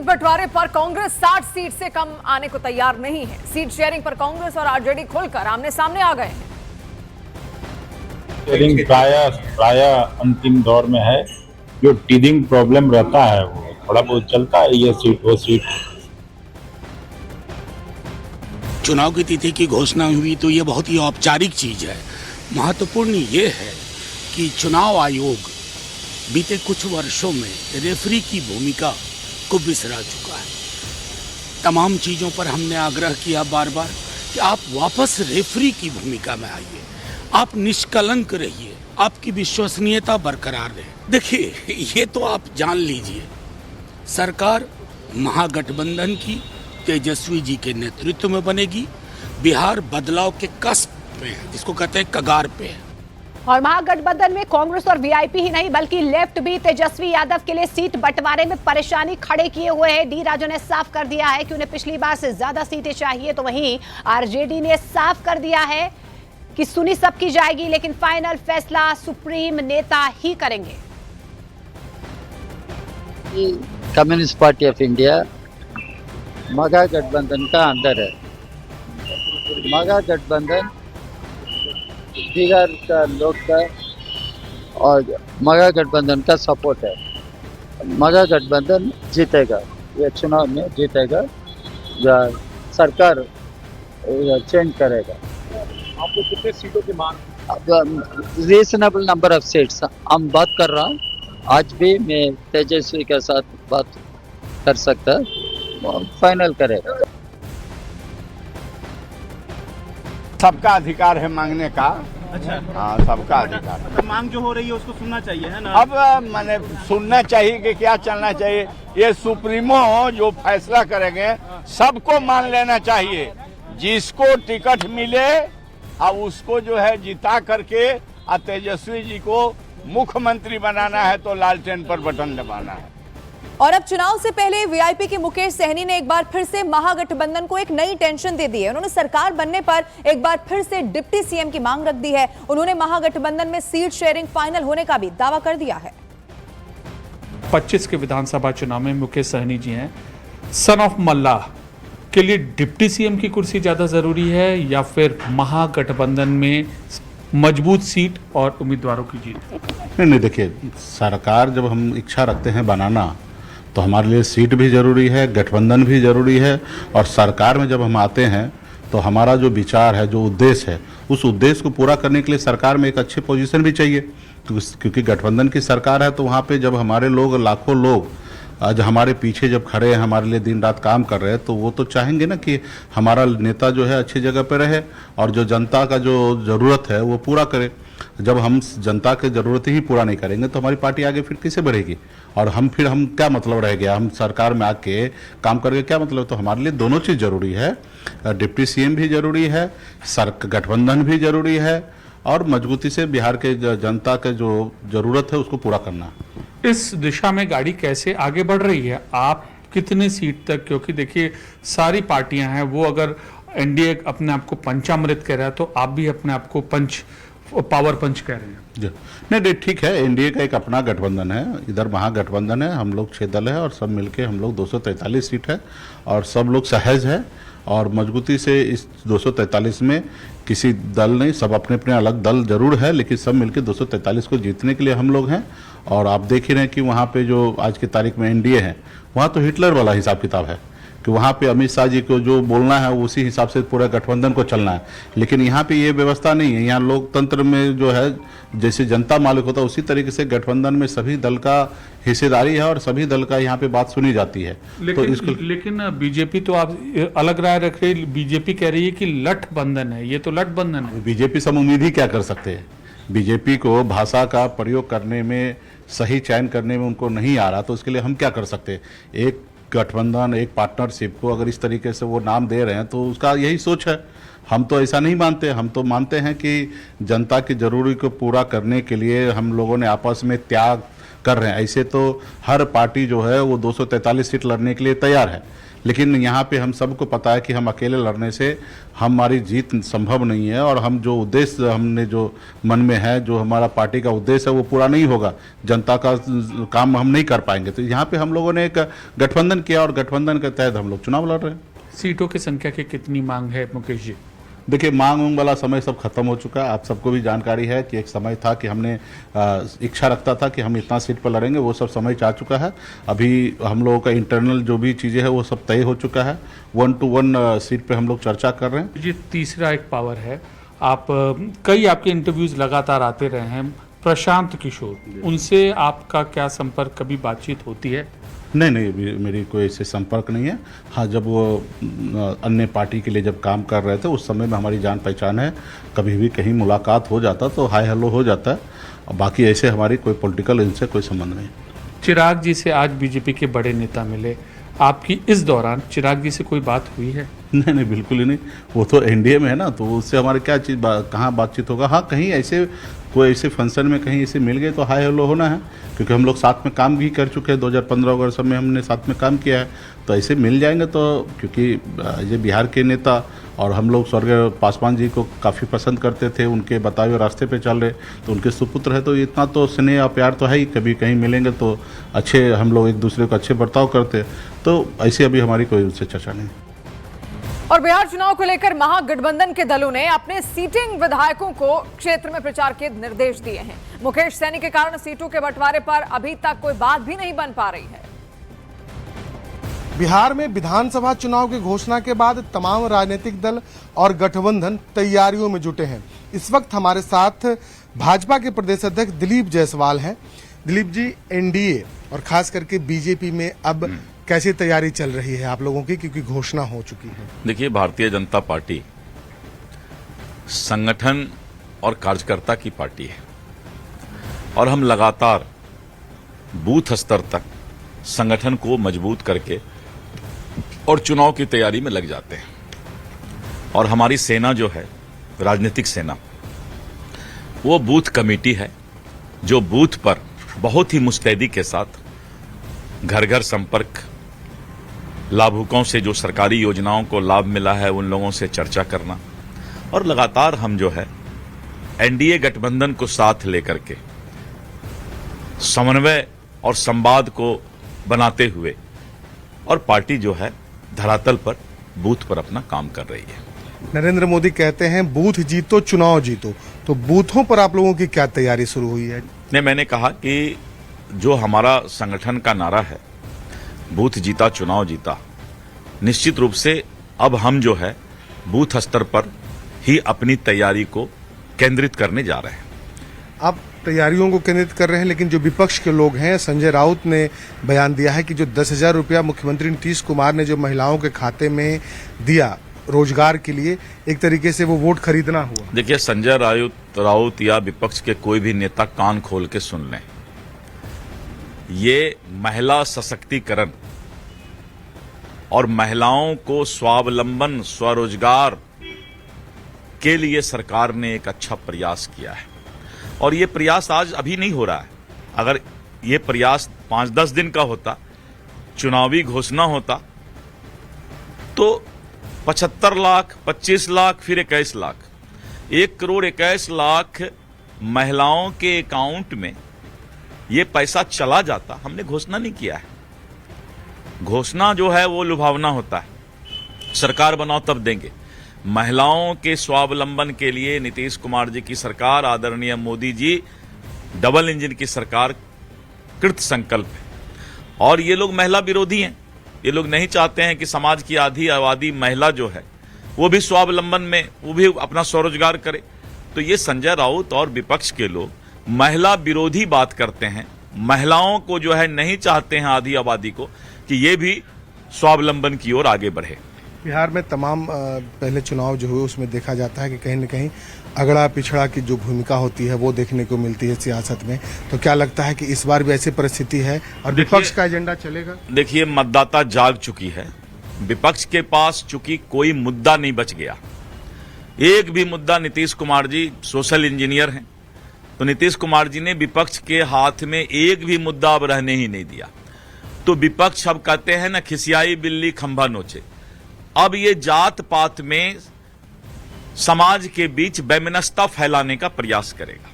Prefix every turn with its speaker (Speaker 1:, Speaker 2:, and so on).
Speaker 1: बंटवारे पर कांग्रेस 60 सीट से कम आने को तैयार नहीं है। सीट शेयरिंग पर कांग्रेस और आरजेडी खुलकर आमने सामने आ गए हैं।
Speaker 2: शेयरिंग प्राय अंतिम दौर में है। जो टीदिंग प्रॉब्लम रहता है वो थोड़ा बहुत चलता है, ये सीट वो सीट।
Speaker 3: चुनाव की तिथि की घोषणा हुई तो ये बहुत ही औपचारिक चीज है। महत्वपूर्ण ये है कि चुनाव आयोग बीते कुछ वर्षों में रेफरी की भूमिका को बिसरा चुका है। तमाम चीजों पर हमने आग्रह किया बार बार कि आप वापस रेफरी की भूमिका में आइए, आप निष्कलंक रहिए, आपकी विश्वसनीयता बरकरार रहे। देखिए, ये तो आप जान लीजिए, सरकार महागठबंधन की तेजस्वी जी के नेतृत्व में बनेगी। बिहार बदलाव के कस्ब पे है, जिसको कहते हैं कगार पे है।
Speaker 4: और महागठबंधन में कांग्रेस और वीआईपी ही नहीं बल्कि लेफ्ट भी तेजस्वी यादव के लिए सीट बंटवारे में परेशानी खड़े किए हुए हैं। डी राजू ने साफ कर दिया है कि उन्हें पिछली बार से ज्यादा सीटें चाहिए, तो वहीं आरजेडी ने साफ कर दिया है कि सुनी सबकी जाएगी, लेकिन फाइनल फैसला सुप्रीम नेता ही करेंगे।
Speaker 5: कम्युनिस्ट पार्टी ऑफ इंडिया मगा गठबंधन का अंदर है। मगा गठबंधन बिहार का लोग का और मगा गठबंधन का सपोर्ट है। मगा गठबंधन जीतेगा, ये चुनाव में जीतेगा, सरकार चेंज करेगा।
Speaker 6: आपको कितने सीटों की मांग?
Speaker 5: रीजनेबल नंबर ऑफ सीट्स हम बात कर रहा हूँ। आज भी मैं तेजस्वी के साथ बात कर सकता, फाइनल करेगा।
Speaker 7: सबका अधिकार है मांगने का।
Speaker 6: अच्छा,
Speaker 7: हाँ, सबका अधिकार।
Speaker 6: तो मांग जो हो रही है उसको सुनना चाहिए, है ना?
Speaker 7: अब मैंने सुनना चाहिए कि क्या चलना चाहिए, ये सुप्रीमो जो फैसला करेंगे सबको मान लेना चाहिए। जिसको टिकट मिले और उसको जो है जिता करके और तेजस्वी जी को मुख्यमंत्री बनाना है तो लालटेन पर बटन दबाना है।
Speaker 1: और अब चुनाव से पहले वीआईपी के मुकेश सहनी ने एक बार फिर से महागठबंधन को एक नई टेंशन दे दी है। उन्होंने सरकार बनने पर एक बार फिर से डिप्टी सीएम की मांग रख दी है। उन्होंने महागठबंधन में सीट शेयरिंग फाइनल होने का भी दावा कर दिया है।
Speaker 8: 25 के विधानसभा चुनाव में मुकेश सहनी जी हैं, सन ऑफ मल्लाह के लिए डिप्टी सीएम की कुर्सी ज्यादा जरूरी है या फिर महागठबंधन में मजबूत सीट और उम्मीदवारों की जीत?
Speaker 9: नहीं, देखिए, सरकार जब हम इच्छा रखते हैं बनाना तो हमारे लिए सीट भी ज़रूरी है, गठबंधन भी ज़रूरी है। और सरकार में जब हम आते हैं तो हमारा जो विचार है, जो उद्देश्य है, उस उद्देश्य को पूरा करने के लिए सरकार में एक अच्छी पोजीशन भी चाहिए। क्योंकि गठबंधन की सरकार है तो वहाँ पे जब हमारे लोग, लाखों लोग आज हमारे पीछे जब खड़े हैं, हमारे लिए दिन रात काम कर रहे हैं, तो वो तो चाहेंगे ना कि हमारा नेता जो है अच्छी जगह पे रहे और जो जनता का जो ज़रूरत है वो पूरा करे। जब हम जनता की ज़रूरत ही पूरा नहीं करेंगे तो हमारी पार्टी आगे फिर कैसे बढ़ेगी? और हम क्या मतलब रह गया? हम सरकार में आके काम करके क्या मतलब? तो हमारे लिए दोनों चीज़ ज़रूरी है। डिप्टी सीएम भी ज़रूरी है, गठबंधन भी ज़रूरी है और मजबूती से बिहार के जनता के जो ज़रूरत है उसको पूरा करना।
Speaker 8: इस दिशा में गाड़ी कैसे आगे बढ़ रही है? आप कितने सीट तक? क्योंकि देखिए, सारी पार्टियां हैं, वो अगर एनडीए अपने आप को पंचामृत कह रहा है तो आप भी अपने आप को पावर पंच कह रहे हैं।
Speaker 9: नहीं, ठीक है, एनडीए का एक अपना गठबंधन है, इधर महागठबंधन है, हम लोग 6 दल है और सब मिलके हम लोग 243 सीट है और सब लोग सहज है और मजबूती से इस 243 में किसी दल नहीं, सब अपने अपने अलग दल जरूर है, लेकिन सब मिलके 243 को जीतने के लिए हम लोग हैं। और आप देख ही रहे हैं कि वहाँ पे जो आज की तारीख में एनडीए है, वहाँ तो हिटलर वाला हिसाब किताब है कि वहाँ पे अमित शाह जी को जो बोलना है उसी हिसाब से पूरा गठबंधन को चलना है। लेकिन यहाँ पे ये व्यवस्था नहीं है। यहाँ लोकतंत्र में जो है, जैसे जनता मालिक होता है उसी तरीके से गठबंधन में सभी दल का हिस्सेदारी है और सभी दल का यहाँ पे बात सुनी जाती है।
Speaker 8: लेकिन बीजेपी तो आप अलग राय रख रही, बीजेपी कह रही है कि लठबंधन है, ये तो लठबंधन है।
Speaker 9: बीजेपी से हम उम्मीद ही क्या कर सकते हैं? बीजेपी को भाषा का प्रयोग करने में, सही चयन करने में उनको नहीं आ रहा, तो उसके लिए हम क्या कर सकते हैं? एक गठबंधन, एक पार्टनरशिप को अगर इस तरीके से वो नाम दे रहे हैं तो उसका यही सोच है। हम तो ऐसा नहीं मानते। हम तो मानते हैं कि जनता की ज़रूरी को पूरा करने के लिए हम लोगों ने आपस में त्याग कर रहे हैं। ऐसे तो हर पार्टी जो है वो 243 सीट लड़ने के लिए तैयार है, लेकिन यहाँ पे हम सबको पता है कि हम अकेले लड़ने से हमारी जीत संभव नहीं है, और हम जो उद्देश्य हमने जो मन में है, जो हमारा पार्टी का उद्देश्य है, वो पूरा नहीं होगा, जनता का काम हम नहीं कर पाएंगे। तो यहाँ पे हम लोगों ने एक गठबंधन किया और गठबंधन के तहत हम लोग चुनाव लड़ रहे हैं।
Speaker 8: सीटों की संख्या की कितनी मांग है मुकेश जी?
Speaker 9: देखिए, मांग वाला समय सब खत्म हो चुका है। आप सबको भी जानकारी है कि एक समय था कि हमने इच्छा रखता था कि हम इतना सीट पर लड़ेंगे, वो सब समय जा चुका है। अभी हम लोगों का इंटरनल जो भी चीज़ें हैं वो सब तय हो चुका है। 1-to-1 सीट पे हम लोग चर्चा कर रहे हैं।
Speaker 8: ये तीसरा एक पावर है, आप कई आपके इंटरव्यूज लगातार आते रहे हैं, प्रशांत किशोर, उनसे आपका क्या संपर्क, कभी बातचीत होती है?
Speaker 9: नहीं, मेरी कोई ऐसे संपर्क नहीं है। हाँ, जब वो अन्य पार्टी के लिए जब काम कर रहे थे उस समय में हमारी जान पहचान है, कभी भी कहीं मुलाकात हो जाता तो हाय हेलो हो जाता है, और बाकी ऐसे हमारी कोई पॉलिटिकल इनसे कोई संबंध नहीं।
Speaker 8: चिराग जी से आज बीजेपी के बड़े नेता मिले, आपकी इस दौरान चिराग जी से कोई बात हुई है?
Speaker 9: नहीं, बिल्कुल ही नहीं। वो तो एनडीए में है ना, तो उससे हमारे क्या चीज़ कहाँ बातचीत होगा। हाँ, कहीं ऐसे कोई ऐसे फंक्शन में कहीं ऐसे मिल गए तो हाय हेलो होना है, क्योंकि हम लोग साथ में काम भी कर चुके हैं। 2015 वगैरह सब में हमने साथ में काम किया है, तो ऐसे मिल जाएंगे। तो क्योंकि ये बिहार के नेता और हम लोग स्वर्गीय पासवान जी को काफ़ी पसंद करते थे, उनके बताए हुए रास्ते पे चल रहे, तो उनके सुपुत्र है, तो इतना तो स्नेह और प्यार तो है ही। कभी कहीं मिलेंगे तो अच्छे, हम लोग एक दूसरे को अच्छे बर्ताव करते, तो ऐसे अभी हमारी कोई उनसे चर्चा नहीं।
Speaker 1: और बिहार चुनाव को लेकर महागठबंधन के दलों ने अपने सीटिंग विधायकों को क्षेत्र में प्रचार के निर्देश दिए हैं। मुकेश सहनी के कारण सीटों के बंटवारे पर अभी तक कोई बात भी नहीं बन पा रही है।
Speaker 10: बिहार में विधानसभा चुनाव की घोषणा के बाद तमाम राजनीतिक दल और गठबंधन तैयारियों में जुटे हैं। इस वक्त हमारे साथ भाजपा के प्रदेश अध्यक्ष दिलीप जायसवाल हैं। दिलीप जी, एनडीए और खास करके बीजेपी में अब कैसी तैयारी चल रही है आप लोगों की, क्योंकि घोषणा हो चुकी है?
Speaker 11: देखिए, भारतीय जनता पार्टी संगठन और कार्यकर्ता की पार्टी है, और हम लगातार बूथ स्तर तक संगठन को मजबूत करके और चुनाव की तैयारी में लग जाते हैं। और हमारी सेना जो है, राजनीतिक सेना, वो बूथ कमेटी है, जो बूथ पर बहुत ही मुस्तैदी के साथ घर घर संपर्क, लाभुकों से जो सरकारी योजनाओं को लाभ मिला है उन लोगों से चर्चा करना, और लगातार हम जो है एनडीए गठबंधन को साथ लेकर के समन्वय और संवाद को बनाते हुए, और पार्टी जो है धरातल पर बूथ पर अपना काम कर रही है।
Speaker 10: नरेंद्र मोदी कहते हैं बूथ जीतो चुनाव जीतो, तो बूथों पर आप लोगों की क्या तैयारी शुरू हुई है?
Speaker 11: नहीं, मैंने कहा कि जो हमारा संगठन का नारा है, बूथ जीता चुनाव जीता, निश्चित रूप से अब हम जो है बूथ स्तर पर ही अपनी तैयारी को केंद्रित करने जा रहे हैं।
Speaker 10: आप तैयारियों को केंद्रित कर रहे हैं, लेकिन जो विपक्ष के लोग हैं, संजय राउत ने बयान दिया है कि जो 10,000 रुपया मुख्यमंत्री नीतीश कुमार ने जो महिलाओं के खाते में दिया रोजगार के लिए, एक तरीके से वो वोट खरीदना हुआ।
Speaker 11: देखिए, संजय राउत या विपक्ष के कोई भी नेता कान खोल के सुन लें, ये महिला सशक्तिकरण और महिलाओं को स्वावलंबन, स्वरोजगार के लिए सरकार ने एक अच्छा प्रयास किया है। और ये प्रयास आज अभी नहीं हो रहा है। अगर ये प्रयास 5-10 दिन का होता, चुनावी घोषणा होता, तो 75 लाख, 25 लाख, फिर 21 लाख, 1,21,00,000 महिलाओं के अकाउंट में ये पैसा चला जाता। हमने घोषणा नहीं किया है। घोषणा जो है वो लुभावना होता है। सरकार बनाओ तब देंगे। महिलाओं के स्वावलंबन के लिए नीतीश कुमार जी की सरकार, आदरणीय मोदी जी, डबल इंजन की सरकार कृत संकल्प है। और ये लोग महिला विरोधी हैं। ये लोग नहीं चाहते हैं कि समाज की आधी आबादी महिला जो है वो भी स्वावलंबन में, वो भी अपना स्वरोजगार करे। तो ये संजय राउत और विपक्ष के लोग महिला विरोधी बात करते हैं। महिलाओं को जो है नहीं चाहते हैं, आधी आबादी को, कि ये भी स्वावलंबन की ओर आगे बढ़े।
Speaker 10: बिहार में तमाम पहले चुनाव जो हुए उसमें देखा जाता है कि कहीं न कहीं अगड़ा पिछड़ा की जो भूमिका होती है वो देखने को मिलती है सियासत में। तो क्या लगता है कि इस बार भी ऐसी परिस्थिति है और विपक्ष का एजेंडा चलेगा?
Speaker 11: देखिए, मतदाता जाग चुकी है। विपक्ष के पास चूंकि कोई मुद्दा नहीं बच गया। एक भी मुद्दा, नीतीश कुमार जी सोशल इंजीनियर हैं, तो नीतीश कुमार जी ने विपक्ष के हाथ में एक भी मुद्दा अब रहने ही नहीं दिया। तो विपक्ष अब कहते हैं ना, खिसियाई बिल्ली खंभा नोचे। अब ये जात पात में समाज के बीच वैमनस्यता फैलाने का प्रयास करेगा।